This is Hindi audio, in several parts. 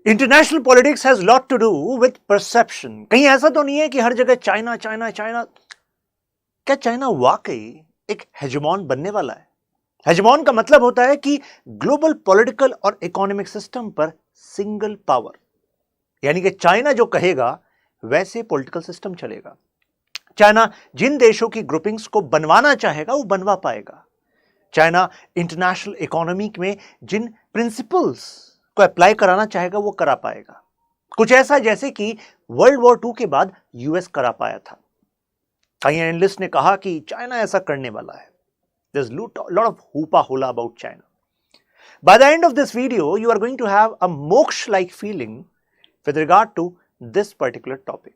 International politics has lot to do with perception. कहीं ऐसा तो नहीं है कि हर जगह चाइना चाइना चाइना। क्या चाइना वाकई एक हेजेमॉन बनने वाला है? हेजेमॉन का मतलब होता है कि ग्लोबल पॉलिटिकल और इकोनॉमिक सिस्टम पर सिंगल पावर, यानी कि चाइना जो कहेगा वैसे पॉलिटिकल सिस्टम चलेगा। चाइना जिन देशों की ग्रुपिंग्स को बनवाना चाहेगा वो बनवा पाएगा। चाइना इंटरनेशनल इकोनॉमी में जिन प्रिंसिपल्स को अप्लाई कराना चाहेगा वो करा पाएगा। कुछ ऐसा जैसे कि वर्ल्ड वॉर 2 के बाद यूएस करा पाया था। कई एनालिस्ट ने कहा कि चाइना ऐसा करने वाला है। There's lot of hoopla hola about China. By the end of this video, you are going to have a moksha-like feeling with regard to this particular topic.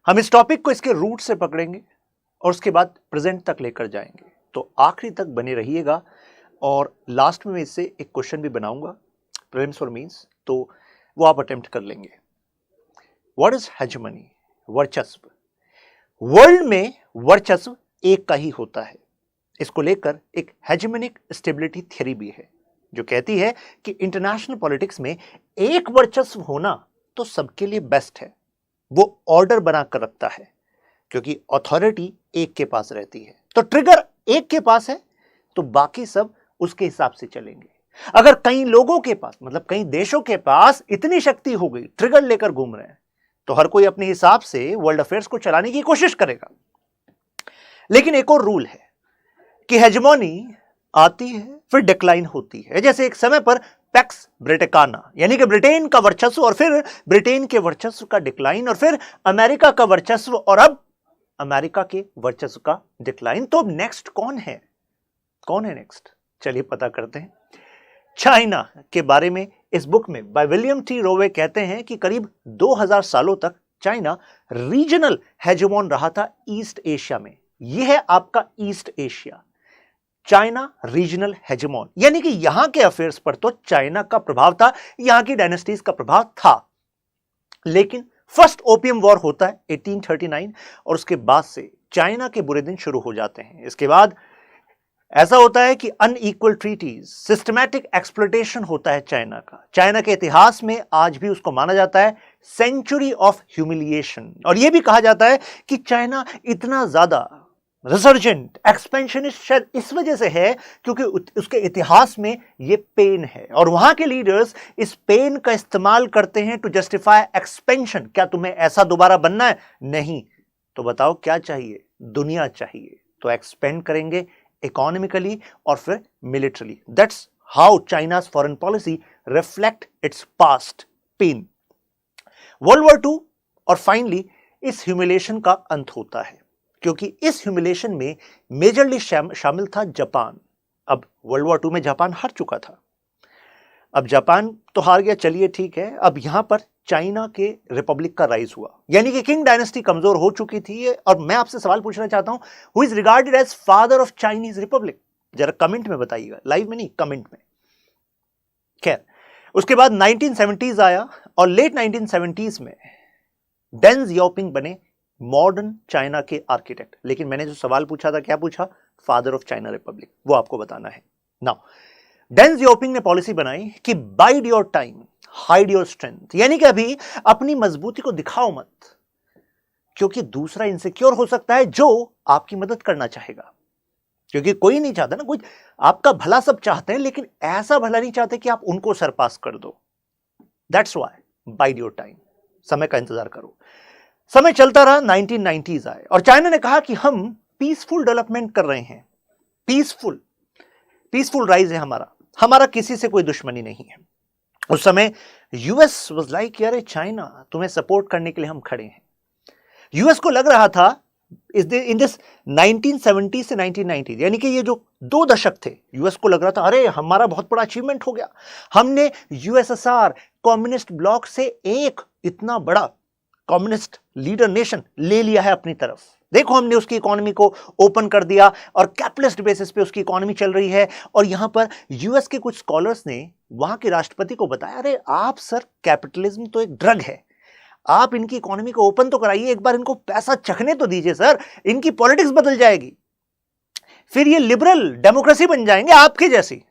हम इस टॉपिक को इसके रूट से पकड़ेंगे और उसके बाद प्रेजेंट तक लेकर जाएंगे। तो आखिरी तक बने रहिएगा और लास्ट में इससे एक क्वेश्चन भी बनाऊंगा, प्रीलिम्स और मेंस, तो वो आप अटेम्प्ट कर लेंगे। What is hegemony? वर्चस्व। वर्ल्ड में वर्चस्व एक का ही होता है। इसको लेकर एक हेजेमनिक स्टेबिलिटी थ्योरी भी है जो कहती है कि इंटरनेशनल पॉलिटिक्स में एक वर्चस्व होना तो सबके लिए बेस्ट है। वो ऑर्डर बनाकर रखता है क्योंकि अथॉरिटी एक के पास रहती है। तो ट्रिगर एक के पास है तो बाकी सब उसके हिसाब से चलेंगे। अगर कई लोगों के पास, मतलब कई देशों के पास इतनी शक्ति हो गई, ट्रिगर लेकर घूम रहे हैं, तो हर कोई अपने हिसाब से वर्ल्ड अफेयर्स को चलाने की कोशिश करेगा। लेकिन एक और रूल है कि हेजेमोनी आती है फिर डिक्लाइन होती है। जैसे एक समय पर पैक्स ब्रिटेकाना, यानी कि ब्रिटेन का वर्चस्व, और फिर ब्रिटेन के वर्चस्व का डिक्लाइन, और फिर अमेरिका का वर्चस्व, और अब अमेरिका के वर्चस्व का डिक्लाइन। तो अब नेक्स्ट कौन है? कौन है नेक्स्ट? चलिए पता करते हैं। चाइना के बारे में इस बुक में बाय विलियम टी रोवे कहते हैं कि करीब 2000 सालों तक चाइना रीजनल हेजेमोन रहा था ईस्ट एशिया में। यह है आपका ईस्ट एशिया, चाइना रीजनल हेजेमोन, यानी कि यहां के अफेयर्स पर तो चाइना का प्रभाव था, यहां की डायनेस्टीज का प्रभाव था। लेकिन फर्स्ट ओपियम वॉर होता है 1839 और उसके बाद से चाइना के बुरे दिन शुरू हो जाते हैं। इसके बाद ऐसा होता है कि अनइक्वल ट्रीटीज, सिस्टमैटिक एक्सप्लॉयटेशन होता है चाइना का। चाइना के इतिहास में आज भी उसको माना जाता है सेंचुरी ऑफ ह्यूमिलिएशन, और यह भी कहा जाता है कि चाइना इतना ज्यादा रिसर्जेंट एक्सपेंशनिस्ट शायद इस वजह से है क्योंकि उसके इतिहास में ये पेन है, और वहां के लीडर्स इस पेन का इस्तेमाल करते हैं टू जस्टिफाई एक्सपेंशन। क्या तुम्हें ऐसा दोबारा बनना है? नहीं। तो बताओ क्या चाहिए? दुनिया चाहिए। तो एक्सपेंड करेंगे इकोनॉमिकली और फिर militarily. That's how China's foreign policy reflect its past pain. World war 2 और फाइनली इस ह्यूमिलेशन का अंत होता है क्योंकि इस ह्यूमिलेशन में मेजरली शामिल था जापान। अब वर्ल्ड वॉर 2 में जापान हार चुका था। अब जापान तो हार गया, चलिए ठीक है। अब यहां पर चाइना के रिपब्लिक का राइज हुआ, यानी कि किंग डायनेस्टी कमजोर हो चुकी थी। और मैं आपसे सवाल पूछना चाहता हूं, who is regarded as father of Chinese republic? जरा कमेंट में बताइएगा, लाइव में नहीं, कमेंट में। खैर, उसके बाद 1970s आया और लेट 1970s में डेन जियाओपिंग बने मॉडर्न चाइना के आर्किटेक्ट। लेकिन मैंने जो सवाल पूछा था, क्या पूछा? फादर ऑफ चाइना रिपब्लिक, वो आपको बताना है। नाउ डेन जियाओपिंग ने पॉलिसी बनाई कि wide your time, hide your strength, यानी कि अभी अपनी मजबूती को दिखाओ मत, क्योंकि दूसरा इनसिक्योर हो सकता है जो आपकी मदद करना चाहेगा। क्योंकि कोई नहीं चाहता ना, कोई आपका भला सब चाहते हैं, लेकिन ऐसा भला नहीं चाहते कि आप उनको सरपास कर दो। That's why wide your time, समय का इंतजार करो। समय चलता रहा, 1990s आए और चाइना ने कहा कि हम पीसफुल डेवलपमेंट कर रहे हैं, पीसफुल राइज है हमारा किसी से कोई दुश्मनी नहीं है। उस समय यूएस वाज लाइक, यार चाइना तुम्हें सपोर्ट करने के लिए हम खड़े हैं। यूएस को लग रहा था इन दिस 1970 से 1990, यानी कि ये जो 2 दशक थे, यूएस को लग रहा था अरे हमारा बहुत बड़ा अचीवमेंट हो गया, हमने यूएसएसआर कम्युनिस्ट ब्लॉक से एक इतना बड़ा कम्युनिस्ट लीडर नेशन ले लिया है अपनी तरफ। देखो हमने उसकी इकोनॉमी को ओपन कर दिया और कैपिटलिस्ट बेसिस पे उसकी इकोनॉमी चल रही है। और यहां पर यूएस के कुछ स्कॉलर्स ने वहां के राष्ट्रपति को बताया, अरे आप सर, कैपिटलिज्म तो एक ड्रग है, आप इनकी इकोनॉमी को ओपन तो कराइए, एक बार इनको पैसा चखने तो दीजिए सर, इनकी पॉलिटिक्स बदल जाएगी, फिर ये लिबरल डेमोक्रेसी बन जाएंगे आपके जैसी।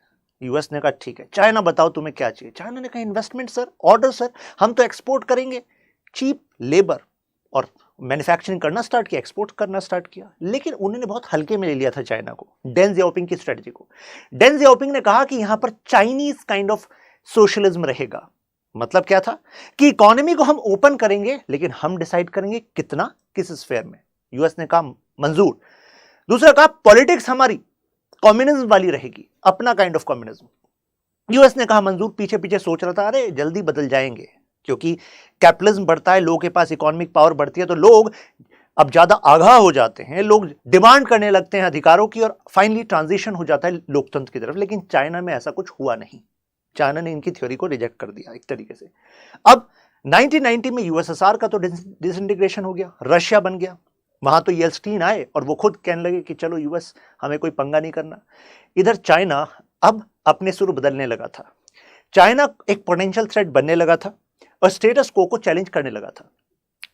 यूएस ने कहा ठीक है, चाइना बताओ तुम्हें क्या चाहिए। चाइना ने कहा इन्वेस्टमेंट सर, ऑर्डर सर, हम तो एक्सपोर्ट करेंगे। चीप लेबर और मैन्युफैक्चरिंग करना स्टार्ट किया, एक्सपोर्ट करना स्टार्ट किया। लेकिन उन्होंने बहुत हल्के में ले लिया था चाइना को, डेंग जियाओपिंग की स्ट्रेटजी को। डेंग जियाओपिंग ने कहा कि यहां पर चाइनीज काइंड ऑफ सोशलिज्म रहेगा। मतलब क्या था कि इकोनॉमी को हम ओपन करेंगे, लेकिन हम डिसाइड करेंगे कितना, किस स्फेयर में। यूएस ने कहा मंजूर। दूसरा कहा पॉलिटिक्स हमारी कम्युनिज्म वाली रहेगी, अपना काइंड ऑफ कम्युनिज्म। यूएस ने कहा मंजूर। पीछे पीछे सोच रहा था अरे जल्दी बदल जाएंगे, क्योंकि कैपिटलिज्म बढ़ता है, लोगों के पास इकोनॉमिक पावर बढ़ती है, तो लोग अब ज्यादा आगाह हो जाते हैं, लोग डिमांड करने लगते हैं अधिकारों की, और फाइनली ट्रांजिशन हो जाता है लोकतंत्र की तरफ। लेकिन चाइना में ऐसा कुछ हुआ नहीं, चाइना ने इनकी थ्योरी को रिजेक्ट कर दिया एक तरीके से। अब 1990 में यूएसएसआर का तो डिसइंटीग्रेशन हो गया, रशिया बन गया। वहां तो येल्टसिन आए और वो खुद कहने लगे कि चलो यूएस, हमें कोई पंगा नहीं करना। इधर चाइना अब अपने सुर बदलने लगा था। चाइना एक पोटेंशियल थ्रेट बनने लगा था और स्टेटस को चैलेंज करने लगा था।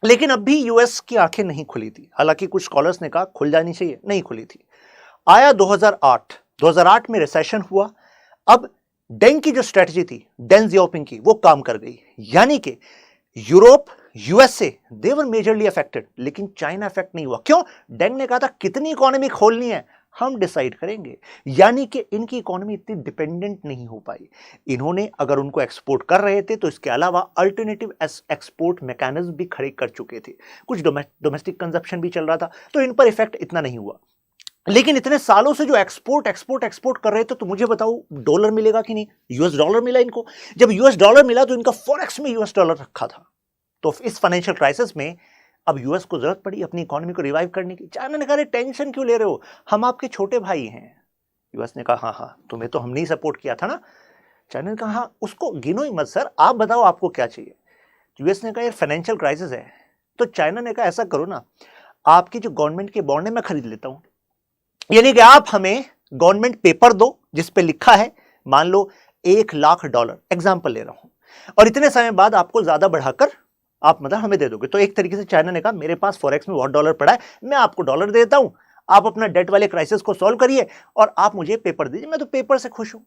लेकिन अब भी यूएस की आंखें नहीं खुली थी। हालांकि कुछ स्कॉलर्स ने कहा खुल जानी चाहिए, नहीं खुली थी। आया 2008 में रिसेशन हुआ। अब डेंग की जो स्ट्रेटजी थी, डेंग जियाओपिंग की, वो काम कर गई। यानी कि यूरोप, यूएसए, दे वर मेजरली अफेक्टेड, लेकिन चाइना अफेक्ट नहीं हुआ। क्यों? डेंग ने कहा था कितनी इकोनॉमी खोलनी है हम डिसाइड करेंगे। यानी कि इनकी इकोनॉमी इतनी डिपेंडेंट नहीं हो पाई। इन्होंने अगर उनको एक्सपोर्ट कर रहे थे तो इसके अलावा अल्टरनेटिव एक्सपोर्ट मैकेनिज्म भी खड़े कर चुके थे। कुछ डोमेस्टिक कंजप्शन भी चल रहा था, तो इन पर इफेक्ट इतना नहीं हुआ। लेकिन इतने सालों से जो एक्सपोर्ट कर रहे थे, तो मुझे बताओ डॉलर मिलेगा कि नहीं? यूएस डॉलर मिला इनको। जब यूएस डॉलर मिला तो इनका फॉरेक्स में यूएस डॉलर रखा था। तो इस फाइनेंशियल क्राइसिस में अब यूएस को जरूरत पड़ी अपनी इकोनॉमी को रिवाइव करने की। चाइना ने कहा टेंशन क्यों ले रहे हो, हम आपके छोटे भाई हैं। यूएस ने कहा हाँ, तुम्हें तो हमने ही सपोर्ट किया था ना। चाइना ने कहा हाँ, उसको गिनो ही मत सर, आप बताओ आपको क्या चाहिए। यूएस ने कहा ये फाइनेंशियल क्राइसिस है। तो चाइना ने कहा ऐसा करो ना, आपकी जो गवर्नमेंट के बॉन्ड है मैं खरीद लेता हूं। यानी कि आप हमें गवर्नमेंट पेपर दो जिसपे लिखा है मान लो $1,00,000, एग्जाम्पल ले रहा हूं, और इतने समय बाद आपको ज्यादा बढ़ाकर आप मतलब हमें दे दोगे। तो एक तरीके से चाइना ने कहा मेरे पास फॉरेक्स में बहुत डॉलर पड़ा है, मैं आपको डॉलर देता हूं, आप अपना डेट वाले क्राइसिस को सॉल्व करिए और आप मुझे पेपर दीजिए, मैं तो पेपर से खुश हूं।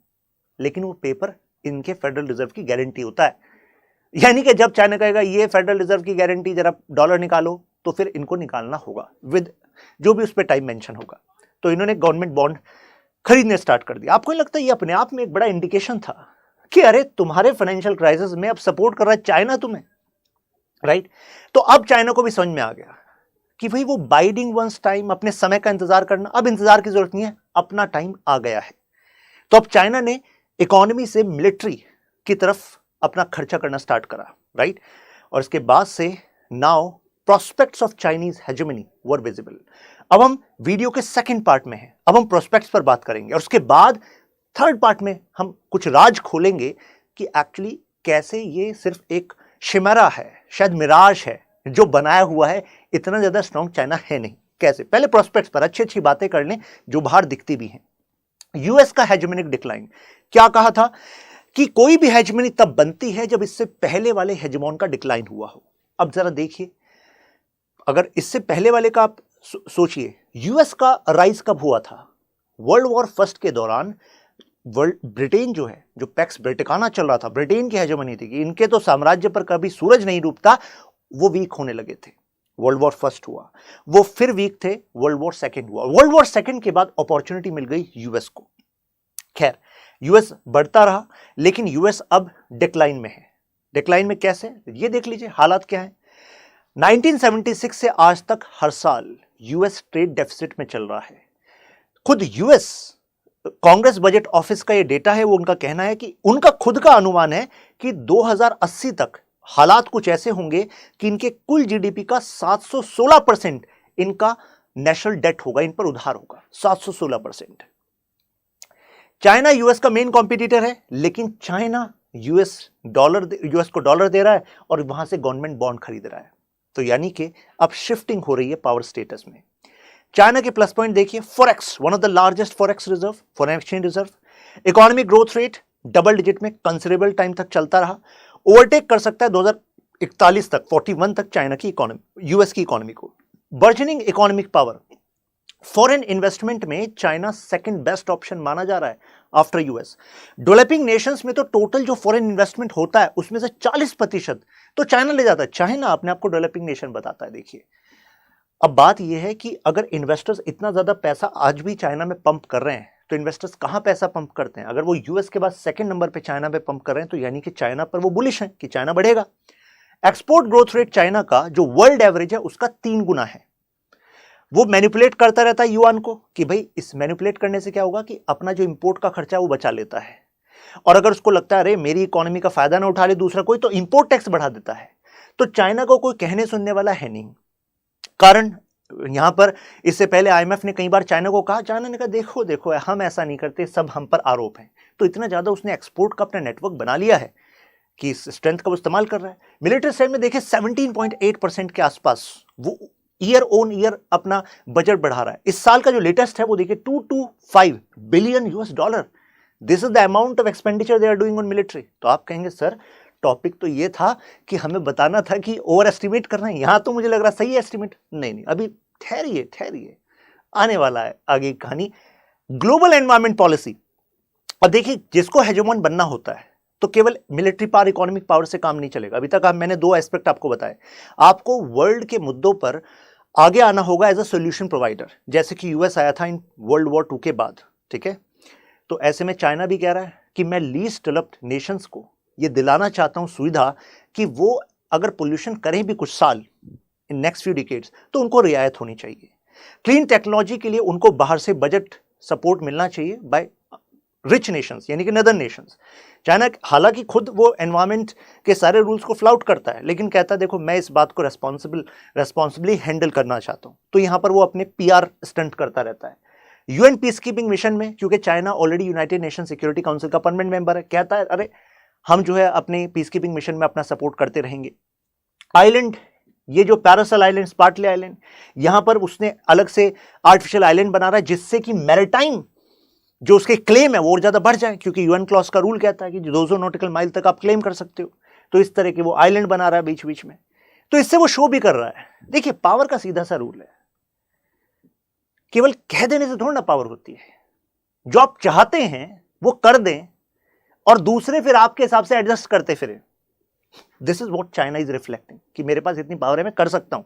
लेकिन वो पेपर इनके फेडरल रिजर्व की गारंटी होता है। यानी कि जब चाइना कहेगा ये फेडरल रिजर्व की गारंटी, जरा डॉलर निकालो, तो फिर इनको निकालना होगा विद जो भी उस पर टाइम मेंशन होगा। तो इन्होंने गवर्नमेंट बॉन्ड खरीदने स्टार्ट कर दिया। आपको नहीं लगता ये अपने आप में एक बड़ा इंडिकेशन था कि अरे तुम्हारे फाइनेंशियल क्राइसिस में अब सपोर्ट कर रहा है चाइना तुम्हें, राइट? तो अब चाइना को भी समझ में आ गया कि भाई वो बाइडिंग वंस टाइम, अपने समय का इंतजार करना, अब इंतजार की जरूरत नहीं है, अपना टाइम आ गया है। तो अब चाइना ने इकोनॉमी से मिलिट्री की तरफ अपना खर्चा करना स्टार्ट करा, राइट? और इसके बाद से now prospects of Chinese hegemony were visible. अब हम वीडियो के सेकंड पार्ट में हैं, अब हम प्रोस्पेक्ट्स पर बात करेंगे और उसके बाद थर्ड पार्ट में हम कुछ राज खोलेंगे कि एक्चुअली कैसे ये सिर्फ एक शिमरा है, शायद मिराज है जो बनाया हुआ है, इतना ज्यादा स्ट्रॉन्ग चाइना है नहीं। कैसे? पहले प्रोस्पेक्ट्स पर अच्छी अच्छी बातें कर लें जो बाहर दिखती भी हैं। यूएस का हेजेमनिक डिक्लाइन, क्या कहा था कि कोई भी हेजेमनी तब बनती है जब इससे पहले वाले हेजेमॉन का डिक्लाइन हुआ हो। अब जरा देखिए, अगर इससे पहले वाले का आप सोचिए, यूएस का राइज कब हुआ था? वर्ल्ड वॉर फर्स्ट के दौरान ब्रिटेन जो है, जो पैक्स ब्रिटिकाना चल रहा था, ब्रिटेन की हेजेमनी थी कि इनके तो साम्राज्य पर कभी सूरज नहीं डूबता, वो वीक होने लगे थे। वर्ल्ड वॉर फर्स्ट हुआ, वो फिर वीक थे, वर्ल्ड वॉर सेकंड हुआ। वर्ल्ड वॉर सेकंड के बाद अपॉर्चुनिटी मिल गई यूएस को। खैर, यूएस बढ़ता रहा, लेकिन यूएस अब डिक्लाइन में है। डिक्लाइन में कैसे? ये देख लीजिए हालात क्या है। 1976 से आज तक हर साल यूएस ट्रेड डेफिसिट में चल रहा है। खुद यूएस कांग्रेस बजट ऑफिस का ये डेटा है, वो उनका कहना है कि उनका खुद का अनुमान है कि 2080 तक हालात कुछ ऐसे होंगे कि इनके कुल जीडीपी का 716% इनका नेशनल डेट होगा, इन पर उधार होगा, 716%। चाइना यूएस का मेन कॉम्पिटिटर है, लेकिन चाइना यूएस को डॉलर दे रहा है और वहां से गवर्नमेंट बॉन्ड खरीद रहा है। तो यानी कि अब शिफ्टिंग हो रही है पावर स्टेटस में। चाइना के प्लस पॉइंट देखिए, forex, one of the largest forex reserve, foreign exchange reserve. Economic growth rate double digit में कंसिडरेबल टाइम तक चलता रहा, ओवरटेक कर सकता है 2041 तक, 41 तक चाइना की इकोनॉमी, यूएस की इकोनॉमी को। Burgeoning economic power, foreign investment में चाइना सेकंड बेस्ट ऑप्शन माना जा रहा है आफ्टर यूएस। डेवलपिंग नेशंस में तो टोटल जो फॉरेन इन्वेस्टमेंट होता है उसमें से 40% तो चाइना ले जाता है। चाइना अपने आप को डेवलपिंग नेशन बताता है। देखिए, अब बात यह है कि अगर इन्वेस्टर्स इतना ज्यादा पैसा आज भी चाइना में पंप कर रहे हैं तो इन्वेस्टर्स कहां पैसा पंप करते हैं? अगर वो यूएस के बाद सेकंड नंबर पे चाइना पे पंप कर रहे हैं तो यानी कि चाइना पर वो बुलिश हैं कि चाइना बढ़ेगा। एक्सपोर्ट ग्रोथ रेट चाइना का जो वर्ल्ड एवरेज है उसका 3 गुना है। वो मैनिपुलेट करता रहता है युआन को कि भाई इस मैनिपुलेट करने से क्या होगा कि अपना जो इंपोर्ट का खर्चा है वो बचा लेता है, और अगर उसको लगता है अरे मेरी इकोनॉमी का फायदा ना उठा ले दूसरा कोई, तो इंपोर्ट टैक्स बढ़ा देता है। तो चाइना को कोई कहने सुनने वाला है नहीं। कारण यहां पर इससे पहले आईएमएफ ने कई बार चाइना को कहा, चाइना ने कहा देखो देखो हम ऐसा नहीं करते, सब हम पर आरोप है। तो इतना ज्यादा उसने एक्सपोर्ट का अपना नेटवर्क बना लिया है कि इस स्ट्रेंथ का वो इस्तेमाल कर रहा है। मिलिट्री साइड में देखिए 17.8% के आसपास वो ईयर ऑन ईयर अपना बजट बढ़ा रहा है। इस साल का जो लेटेस्ट है वो देखिए $225 billion US। This is the amount of expenditure they are doing on military. तो आप कहेंगे सर टॉपिक तो ये था कि हमें बताना था कि ओवर एस्टिमेट करना है, यहां तो मुझे लग रहा सही है एस्टिमेट। नहीं, अभी ठहरिए, आने वाला है आगे कहानी। Global environment policy. और देखिए, जिसको हेजेमोन बनना होता है तो केवल मिलिट्री पावर, इकोनॉमिक पावर से काम नहीं चलेगा। अभी तक मैंने 2 एस्पेक्ट आपको बताए। आपको वर्ल्ड के मुद्दों पर आगे आना होगा एज अ सोल्यूशन प्रोवाइडर, जैसे कि यूएस आया था इन वर्ल्ड वॉर 2 के बाद। ठीक है, तो ऐसे में चाइना भी कह रहा है कि मैं लीस्ट डेवलप्ड नेशंस को ये दिलाना चाहता हूं सुविधा कि वो अगर पोल्यूशन करें भी कुछ साल इन नेक्स्ट फ्यू डिकेड्स तो उनको रियायत होनी चाहिए। क्लीन टेक्नोलॉजी के लिए उनको बाहर से बजट सपोर्ट मिलना चाहिए बाय रिच नेशंस, यानी कि नदर्न नेशंस। चाइना हालांकि खुद वो एनवायरमेंट के सारे रूल्स को फ्लाउट करता है, लेकिन कहता है देखो मैं इस बात को रेस्पॉन्सिबली हैंडल करना चाहता हूं। तो यहां पर वो अपने पीआर स्टंट करता रहता है। यूएन पीस कीपिंग मिशन में, क्योंकि China already United nation security council का परमानेंट मेंबर है, कहता है अरे हम जो है अपने पीस कीपिंग मिशन में अपना सपोर्ट करते रहेंगे। आइलैंड, ये जो पैरासल आइलैंड, स्पार्टले आइलैंड, यहां पर उसने अलग से आर्टिफिशियल आइलैंड बना रहा है जिससे कि मैरिटाइम जो उसके क्लेम है वो और ज्यादा बढ़ जाए, क्योंकि यूएन क्लॉज का रूल कहता है कि 200 नॉटिकल माइल तक आप क्लेम कर सकते हो। तो इस तरह के वो आइलैंड बना रहा है बीच बीच में, तो इससे वो शो भी कर रहा है। देखिए, पावर का सीधा सा रूल है, केवल कह देने से थोड़ा ना पावर होती है। जो आप चाहते हैं वो कर दें और दूसरे फिर आपके हिसाब से एडजस्ट करते फिरे। This is what China is reflecting कि मेरे पास इतनी पावर है, मैं कर सकता हूं।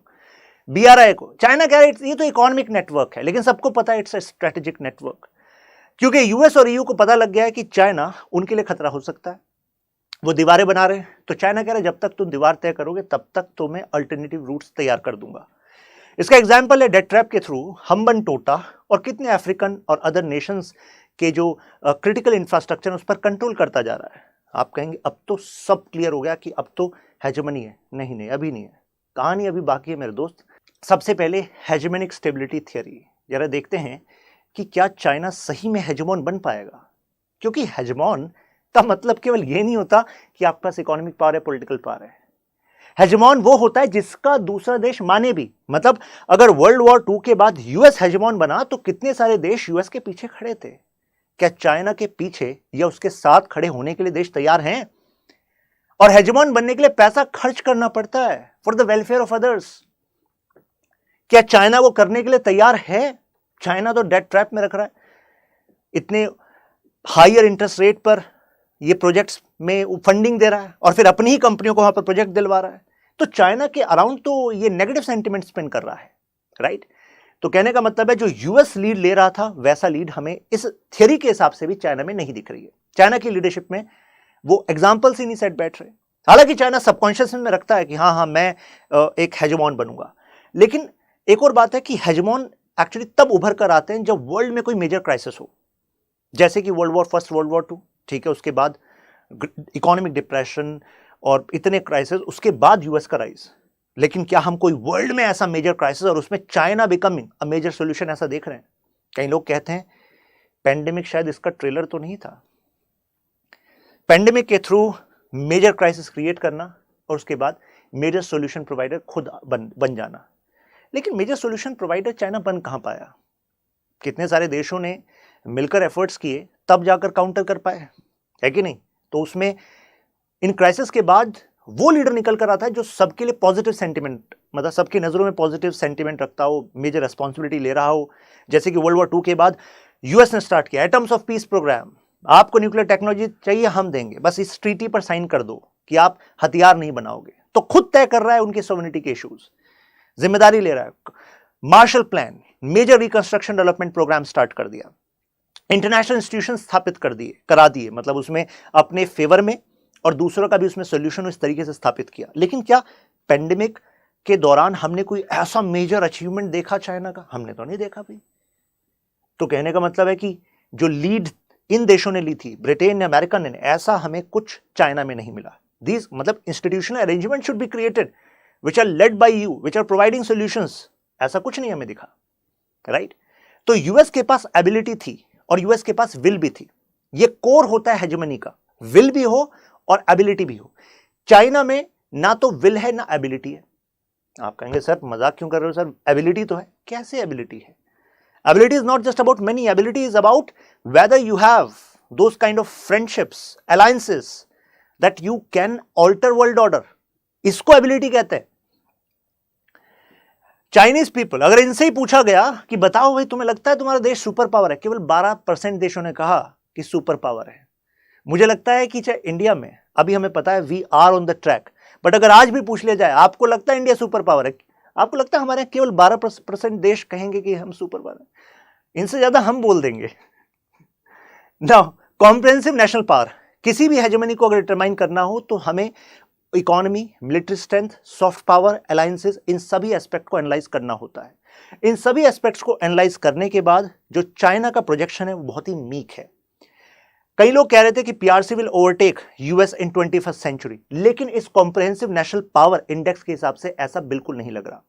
बीआरआई को चाइना कह रहा है ये तो इकोनॉमिक नेटवर्क है, लेकिन सबको पता है इट्स अ स्ट्रेटेजिक नेटवर्क, क्योंकि यूएस और ईयू को पता लग गया है कि चाइना उनके लिए खतरा हो सकता है। वो दीवारें बना रहे हैं, तो चाइना कह रहा है जब तक तुम दीवार तय करोगे तब तक तो मैं अल्टरनेटिव रूट्स तैयार कर दूंगा। इसका एग्जाम्पल है डेट ट्रैप के थ्रू हम्बन टोटा और कितने अफ्रीकन और अदर नेशंस के जो क्रिटिकल इंफ्रास्ट्रक्चर उस पर कंट्रोल करता जा रहा है। आप कहेंगे अब तो सब क्लियर हो गया कि अब तो हेजेमनी है। नहीं, अभी नहीं है, कहानी अभी बाकी है मेरे दोस्त। सबसे पहले हेजेमनिक स्टेबिलिटी थियरी, जरा देखते हैं कि क्या चाइना सही में हेजेमोन बन पाएगा। क्योंकि हेजेमोन का मतलब केवल ये नहीं होता कि आपके पास इकोनॉमिक पावर है, पॉलिटिकल पावर है। हेजेमोन वो होता है जिसका दूसरा देश माने भी। मतलब अगर वर्ल्ड वॉर 2 के बाद यूएस हेजेमोन बना तो कितने सारे देश यूएस के पीछे खड़े थे। क्या चाइना के पीछे या उसके साथ खड़े होने के लिए देश तैयार हैं? और हेजेमोन बनने के लिए पैसा खर्च करना पड़ता है for the welfare of others. क्या चाइना वो करने के लिए तैयार है? चाइना तो डेट ट्रैप में रख रहा है, इतने हायर इंटरेस्ट रेट पर ये प्रोजेक्ट्स में फंडिंग दे रहा है और फिर अपनी ही कंपनियों को वहां पर प्रोजेक्ट दिलवा रहा है। तो चाइना के अराउंड तो ये नेगेटिव सेंटिमेंट स्पेंड कर रहा है, राइट? तो कहने का मतलब है जो यूएस लीड ले रहा था वैसा लीड हमें इस थियरी के हिसाब से भी चाइना में नहीं दिख रही है। चाइना की लीडरशिप में वो एग्जाम्पल्स ही नहीं सेट बैठ रहे। हालांकि चाइना सबकॉन्शियस में रखता है कि हाँ मैं एक हेजेमोन बनूंगा, लेकिन एक और बात है कि हेजेमोन एक्चुअली तब उभर कर आते हैं जब वर्ल्ड में कोई मेजर क्राइसिस हो, जैसे कि world war first, world war 2, ठीक है, उसके बाद इकोनॉमिक डिप्रेशन और इतने क्राइसिस, उसके बाद यूएस का राइज। लेकिन क्या हम कोई वर्ल्ड में ऐसा मेजर क्राइसिस और उसमें China becoming a major solution ऐसा देख रहे हैं? कई लोग कहते हैं पेंडेमिक शायद इसका ट्रेलर तो नहीं था। पेंडेमिक के थ्रू मेजर क्राइसिस क्रिएट करना और उसके बाद मेजर सॉल्यूशन प्रोवाइडर खुद बन जाना। लेकिन मेजर सॉल्यूशन प्रोवाइडर चाइना बन कहां पाया? कितने सारे देशों ने मिलकर एफर्ट्स किए तब जाकर काउंटर कर पाए, है कि नहीं? तो उसमें इन क्राइसिस के बाद वो लीडर निकल कर आता है जो सबके लिए पॉजिटिव सेंटिमेंट, मतलब सबकी नजरों में पॉजिटिव सेंटिमेंट रखता हो, मेजर रेस्पॉन्सिबिलिटी ले रहा हो। जैसे कि वर्ल्ड वॉर 2 के बाद यूएस ने स्टार्ट किया एटम्स ऑफ पीस प्रोग्राम, आपको न्यूक्लियर टेक्नोलॉजी चाहिए हम देंगे, बस इस ट्रीटी पर साइन कर दो कि आप हथियार नहीं बनाओगे। तो खुद तय कर रहा है उनके सॉवरेनिटी के इश्यूज, जिम्मेदारी ले रहा है। Marshall plan, major reconstruction development program start कर दिया, इंटरनेशनल इंस्टीट्यूशन स्थापित करा दिए, मतलब उसमें अपने फेवर में और दूसरों का भी उसमें सोल्यूशन इस तरीके से स्थापित किया। लेकिन क्या पेंडेमिक के दौरान हमने कोई ऐसा मेजर अचीवमेंट देखा चाइना का? हमने तो नहीं देखा भाई। तो कहने का मतलब है कि जो लीड इन देशों ने ली थी, ब्रिटेन ने, अमेरिका ने, ऐसा हमें कुछ चाइना में नहीं मिला। दीज मतलब institutional arrangement should be created which are led by you, which are providing solutions, ऐसा कुछ नहीं हमें दिखा, राइट? तो यूएस के पास एबिलिटी थी और यूएस के पास विल भी थी। ये कोर होता है हेजेमनी का, विल भी हो और एबिलिटी भी हो। चाइना में ना तो विल है ना एबिलिटी है। आप कहेंगे सर मजाक क्यों कर रहे हो सर, एबिलिटी तो है। कैसे एबिलिटी है? Ability is not just about money. Ability is about whether you have those kind of friendships, alliances that you can alter world order. इसको ability कहते हैं। चाइनीज पीपल, अगर इनसे ही पूछा गया कि बताओ भाई तुम्हें लगता है तुम्हारा देश सुपर पावर है, केवल 12% देशों ने कहा कि सुपर पावर है। मुझे लगता है कि चाहे इंडिया में अभी हमें पता है we are on the track, but अगर आज भी पूछ लिया जाए आपको लगता है इंडिया सुपर पावर है, आपको लगता है हमारे केवल 12% देश कहेंगे कि हम सुपर पावर है? इनसे ज्यादा हम बोल देंगे। नाउ कॉम्प्रिहेंसिव नेशनल पावर, किसी भी हेजेमनी को अगर डिटरमाइन करना हो तो हमें economy, military strength, soft power, alliances, इन सभी एस्पेक्ट को एनालाइज करना होता है। इन सभी एस्पेक्ट्स को एनालाइज करने के बाद जो चाइना का प्रोजेक्शन है वो बहुत ही मीक है। कई लोग कह रहे थे कि PRC will overtake US in 21st century, लेकिन इस कॉम्प्रिहेंसिव नेशनल पावर इंडेक्स के हिसाब से ऐसा बिल्कुल नहीं लग रहा,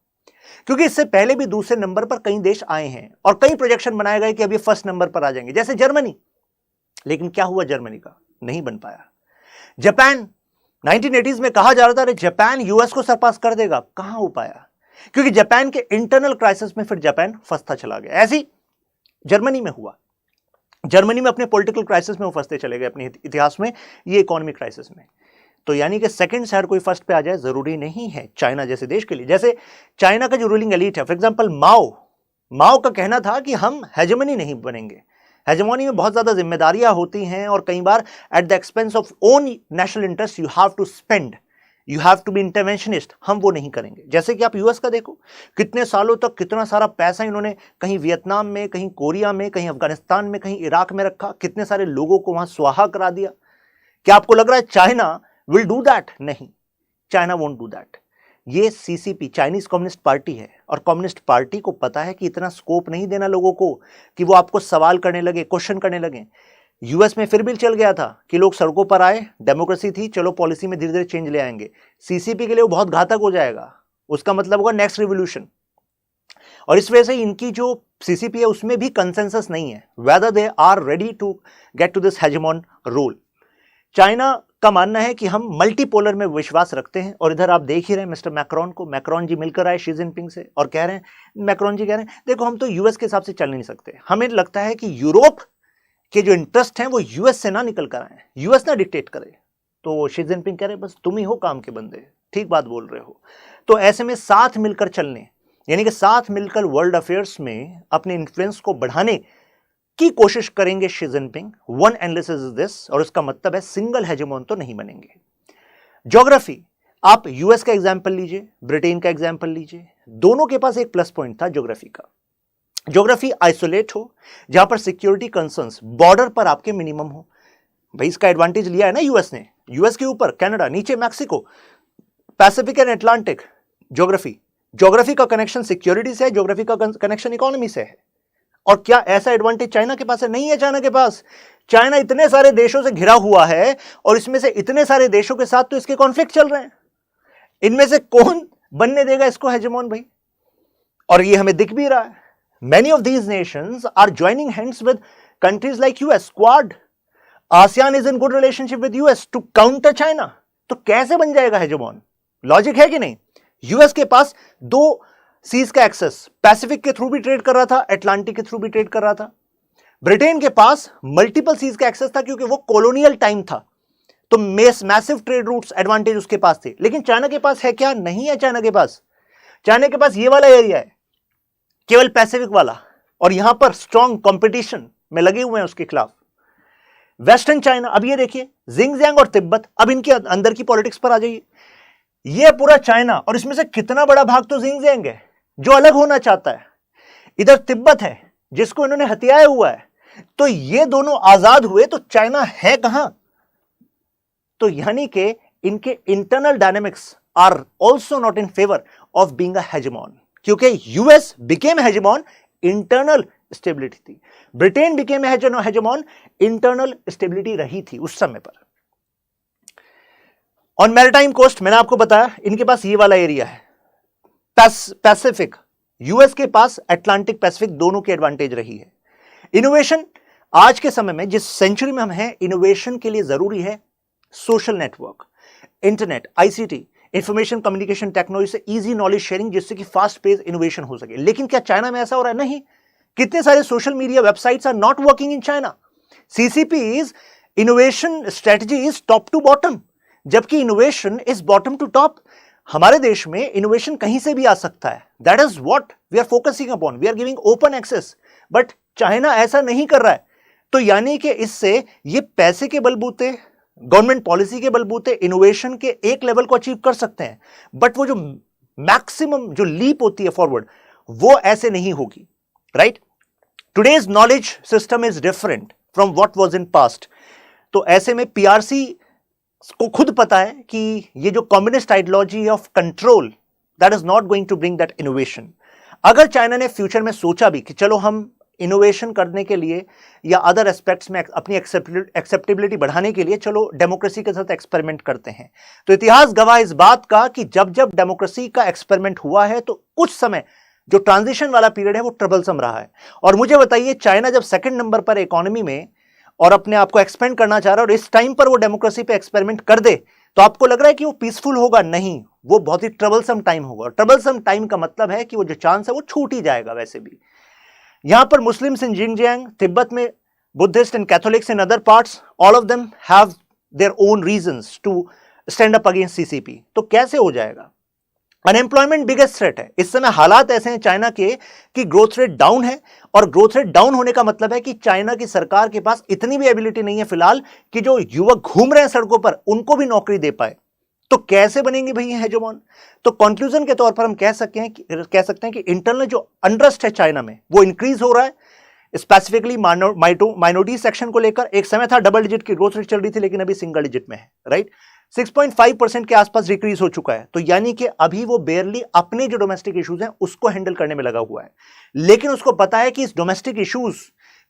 क्योंकि इससे पहले भी दूसरे नंबर पर कई देश आए हैं और कई प्रोजेक्शन बनाए गए कि अभी फर्स्ट नंबर पर आ जाएंगे, जैसे जर्मनी। लेकिन क्या हुआ जर्मनी का? नहीं बन पाया। जापान, 1980s में कहा जा रहा था जापान यूएस को सरपास कर देगा, कहां हो पाया? क्योंकि जापान के इंटरनल क्राइसिस में फिर जापान फंसता चला गया। ऐसी जर्मनी में हुआ, जर्मनी में अपने पॉलिटिकल क्राइसिस में वो फंसते चले गए अपने इतिहास में, ये इकोनॉमिक क्राइसिस में। तो यानी कि सेकंड शहर कोई फर्स्ट पे आ जाए जरूरी नहीं है चाइना जैसे देश के लिए। जैसे चाइना का जो रूलिंग एलीट है, फॉर एग्जांपल माओ का कहना था कि हम हेजेमनी नहीं बनेंगे, हेजेमनी में बहुत ज्यादा जिम्मेदारियां होती हैं और कई बार at the expense of own national interest you have to spend, you have to be interventionist, हम वो नहीं करेंगे। जैसे कि आप यूएस का देखो, कितने सालों तक कितना सारा पैसा इन्होंने कहीं वियतनाम में, कहीं कोरिया में, कहीं अफगानिस्तान में, कहीं इराक में रखा, कितने सारे लोगों को वहां स्वाहा करा दिया। क्या आपको लग रहा है चाइना विल डू दैट? नहीं, चाइना वोंट डू दैट। ये सीसीपी चाइनीज कम्युनिस्ट पार्टी है और कम्युनिस्ट पार्टी को पता है कि इतना स्कोप नहीं देना लोगों को कि वो आपको सवाल करने लगे, क्वेश्चन करने लगे। यूएस में फिर भी चल गया था कि लोग सड़कों पर आए, डेमोक्रेसी थी, चलो पॉलिसी में धीरे धीरे चेंज ले आएंगे। सीसीपी के लिए वो बहुत घातक हो जाएगा, उसका मतलब होगा नेक्स्ट रिवोल्यूशन। और इस वजह से इनकी जो सीसीपी है उसमें भी कंसेंसस नहीं है whether they are ready to get to this hegemon role. China का मानना है कि हम मल्टीपोलर में विश्वास रखते हैं और इधर आप देख ही रहे हैं मिस्टर मैक्रोन को, मैक्रोन जी मिलकर आए शी जिनपिंग से और कह रहे हैं, मैक्रोन जी कह रहे हैं देखो हम तो यूएस के हिसाब से चल नहीं सकते, हमें लगता है कि यूरोप के जो इंटरेस्ट हैं वो यूएस से ना निकल कर आए, यूएस ना डिक्टेट करे। तो शी जिनपिंग कह रहे बस तुम ही हो काम के बंदे, ठीक बात बोल रहे हो। तो ऐसे में साथ मिलकर चलने, यानी कि साथ मिलकर वर्ल्ड अफेयर्स में अपने इन्फ्लुएंस को बढ़ाने की कोशिश करेंगे Xi Jinping. One analysis is this, और इसका मतलब है सिंगल हेजेमोन तो नहीं बनेंगे। ज्योग्राफी, आप यूएस का एग्जांपल लीजिए, ब्रिटेन का एग्जांपल लीजिए, दोनों के पास एक प्लस पॉइंट था ज्योग्राफी का। ज्योग्राफी आइसोलेट हो, जहां पर सिक्योरिटी कंसर्न्स बॉर्डर पर आपके मिनिमम हो। भाई इसका एडवांटेज लिया है ना यूएस ने, यूएस के ऊपर कनाडा, नीचे Mexico, Pacific and Atlantic. Geography का कनेक्शन सिक्योरिटी से है, ज्योग्राफी का कनेक्शन इकोनॉमी से है। और क्या ऐसा एडवांटेज चाइना के पास है? नहीं है चाइना के पास। चाइना इतने सारे देशों से घिरा हुआ है और इसमें से इतने सारे देशों के साथ तो इसके कॉन्फ्लिक्ट चल रहे हैं। इनमें से कौन बनने देगा इसको हेजेमोन भाई? और ये हमें दिख भी रहा है। Many of these nations are joining hands with countries like US, Quad. ASEAN is in good relationship with US to counter China. तो कैसे बन जाएगा हेजेमोन? लॉजिक है कि नहीं? यूएस के पास दो सीज का एक्सेस, पैसिफिक के थ्रू भी ट्रेड कर रहा था, अटलांटिक के थ्रू भी ट्रेड कर रहा था। ब्रिटेन के पास मल्टीपल सीज का एक्सेस था क्योंकि वो कॉलोनियल टाइम था, तो मैसिव ट्रेड रूट्स एडवांटेज उसके पास थे। लेकिन चाइना के पास है क्या? नहीं है। चाइना के पास ये वाला एरिया है, केवल पैसिफिक वाला, और यहां पर स्ट्रॉन्ग कंपटीशन में लगे हुए हैं उसके खिलाफ। वेस्टर्न चाइना, अब ये देखिए जिंगजियांग और तिब्बत, अब इनके अंदर की पॉलिटिक्स पर आ जाइए। ये पूरा चाइना, और इसमें से कितना बड़ा भाग तो जिंगजियांग है जो अलग होना चाहता है, इधर तिब्बत है जिसको इन्होंने हथियाया हुआ है। तो ये दोनों आजाद हुए तो चाइना है कहां? तो यानी कि इनके internal dynamics are also not in favour of being a hegemon, क्योंकि US became hegemon, internal stability थी। Britain became hegemon, internal stability रही थी उस समय पर। ऑन मैरिटाइम कोस्ट मैंने आपको बताया इनके पास ये वाला एरिया है, पैसिफिक। यूएस के पास अटलांटिक पैसिफिक, दोनों की एडवांटेज रही है। इनोवेशन आज के समय में, जिस सेंचुरी में हम हैं, इनोवेशन के लिए जरूरी है social network, internet, ICT, information communication technology से इजी नॉलेज शेयरिंग, जिससे कि फास्ट पेस इनोवेशन हो सके। लेकिन क्या चाइना में ऐसा हो रहा है? नहीं। कितने सारे social media websites are not working in China. CCP's innovation strategy is top to bottom, जबकि innovation is bottom to top. हमारे देश में इनोवेशन कहीं से भी आ सकता है, that is what we are focusing upon, we are giving open access, but China ऐसा नहीं कर रहा है। तो यानी कि इससे ये पैसे के बलबूते, गवर्नमेंट पॉलिसी के बलबूते इनोवेशन के एक लेवल को अचीव कर सकते हैं, बट वो जो मैक्सिमम जो लीप होती है फॉरवर्ड, वो ऐसे नहीं होगी, right? Today's knowledge system is different from what was in past. तो ऐसे में पीआरसी को खुद पता है कि ये जो communist ideology of control, that is not going to bring that innovation. अगर चाइना ने फ्यूचर में सोचा भी कि चलो हम इनोवेशन करने के लिए या अदर एस्पेक्ट्स में अपनी एक्सेप्टेबिलिटी बढ़ाने के लिए चलो डेमोक्रेसी के साथ एक्सपेरिमेंट करते हैं, तो इतिहास गवाह इस बात का कि जब जब डेमोक्रेसी का एक्सपेरिमेंट हुआ है तो कुछ समय जो ट्रांजिशन वाला पीरियड है वो ट्रबलसम रहा है। और मुझे बताइए, चाइना जब सेकंड नंबर पर इकोनॉमी में और अपने आप को एक्सपेंड करना चाह रहा है और इस टाइम पर वो डेमोक्रेसी पे एक्सपेरिमेंट कर दे, तो आपको लग रहा है कि वो पीसफुल होगा? नहीं, वो बहुत ही ट्रबलसम टाइम होगा। ट्रबलसम टाइम का मतलब है कि वो जो चांस है वो छूट ही जाएगा। वैसे भी यहां पर मुस्लिम्स इन जिंगजियांग, तिब्बत में Buddhist and Catholics in other parts, all of them have their own reasons to stand up against CCP. तो कैसे हो जाएगा? अनएम्प्लॉयमेंट बिगेस्ट थ्रेट है। इस समय हालात ऐसे हैं चाइना के कि ग्रोथ रेट डाउन है, और ग्रोथ रेट डाउन होने का मतलब है कि चाइना की सरकार के पास इतनी भी एबिलिटी नहीं है फिलहाल कि जो युवक घूम रहे हैं सड़कों पर उनको भी नौकरी दे पाए। तो कैसे बनेंगे भैया हेजेमॉन? तो कंक्लूजन के तौर पर हम कह सकते हैं कि इंटरनल जो अनरेस्ट है चाइना में वो इंक्रीज हो रहा है, स्पेसिफिकली माइनॉरिटी सेक्शन को लेकर। एक समय था डबल डिजिट की ग्रोथ रेट चल रही थी, लेकिन अभी सिंगल डिजिट में है, राइट? 6.5% के आसपास डिक्रीज हो चुका है। तो यानी कि अभी वो बेयरली अपने जो डोमेस्टिक इश्यूज हैं उसको हैंडल करने में लगा हुआ है, लेकिन उसको पता है कि इस डोमेस्टिक इश्यूज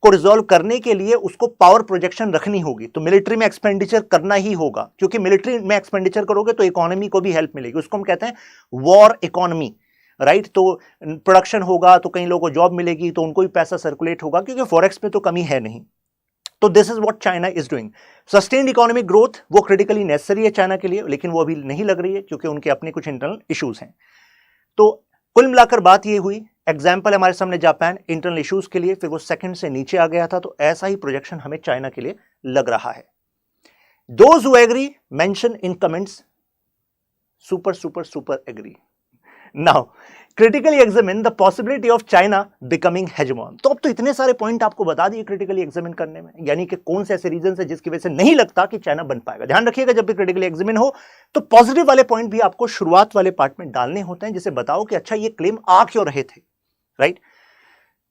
को रिजॉल्व करने के लिए उसको पावर प्रोजेक्शन रखनी होगी। तो मिलिट्री में एक्सपेंडिचर करना ही होगा, क्योंकि मिलिट्री में एक्सपेंडिचर करोगे तो इकोनॉमी को भी हेल्प मिलेगी। उसको हम कहते हैं वॉर इकोनॉमी, राइट? तो प्रोडक्शन होगा तो कई लोगों को जॉब मिलेगी, तो उनको भी पैसा सर्कुलेट होगा, क्योंकि फॉरेक्स में तो कमी है नहीं। तो this is what China is doing. Sustained economic growth वो क्रिटिकली नेसेसरी है चाइना के लिए, लेकिन वो अभी नहीं लग रही है क्योंकि उनके अपने कुछ इंटरनल इश्यूज हैं। तो कुल मिलाकर बात ये हुई, एग्जाम्पल हमारे सामने जापान इंटरनल इश्यूज के लिए, फिर वो सेकंड से नीचे आ गया था। तो ऐसा ही प्रोजेक्शन हमें चाइना के लिए लग रहा है। Those who agree mention in comments super super super agree. Now critically examine the possibility of China becoming hegemon. तो अब तो इतने सारे पॉइंट आपको बता दिए क्रिटिकली एग्जामिन करने में, यानी कि कौन से ऐसे रीजन है जिसकी वजह से नहीं लगता कि चाइना बन पाएगा। ध्यान रखिएगा, जब भी क्रिटिकली एग्जामिन हो तो पॉजिटिव वाले पॉइंट भी आपको शुरुआत वाले पार्ट में डालने होते हैं, जिसे बताओ कि अच्छा ये क्लेम आ क्यों रहे थे, राइट?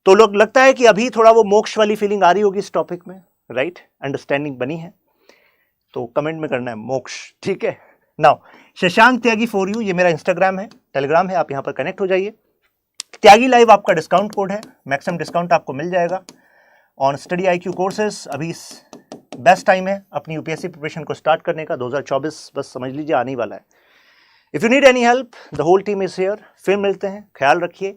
तो लोग लगता है कि अभी थोड़ा वो मोक्ष वाली फीलिंग आ रही होगी इस टॉपिक में, राइट? अंडरस्टैंडिंग बनी है तो कमेंट में करना है मोक्ष, ठीक है? Now Shashank Tyagi for you, ये मेरा इंस्टाग्राम है, टेलीग्राम है, आप यहां पर कनेक्ट हो जाइए। त्यागी लाइव आपका डिस्काउंट कोड है, मैक्सिमम डिस्काउंट आपको मिल जाएगा ऑन स्टडी IQ कोर्सेज। अभी बेस्ट टाइम है अपनी यूपीएससी प्रिपरेशन को स्टार्ट करने का। 2024 बस समझ लीजिए आने वाला है। If you need any help the whole team is here. फिर मिलते हैं, ख्याल रखिए,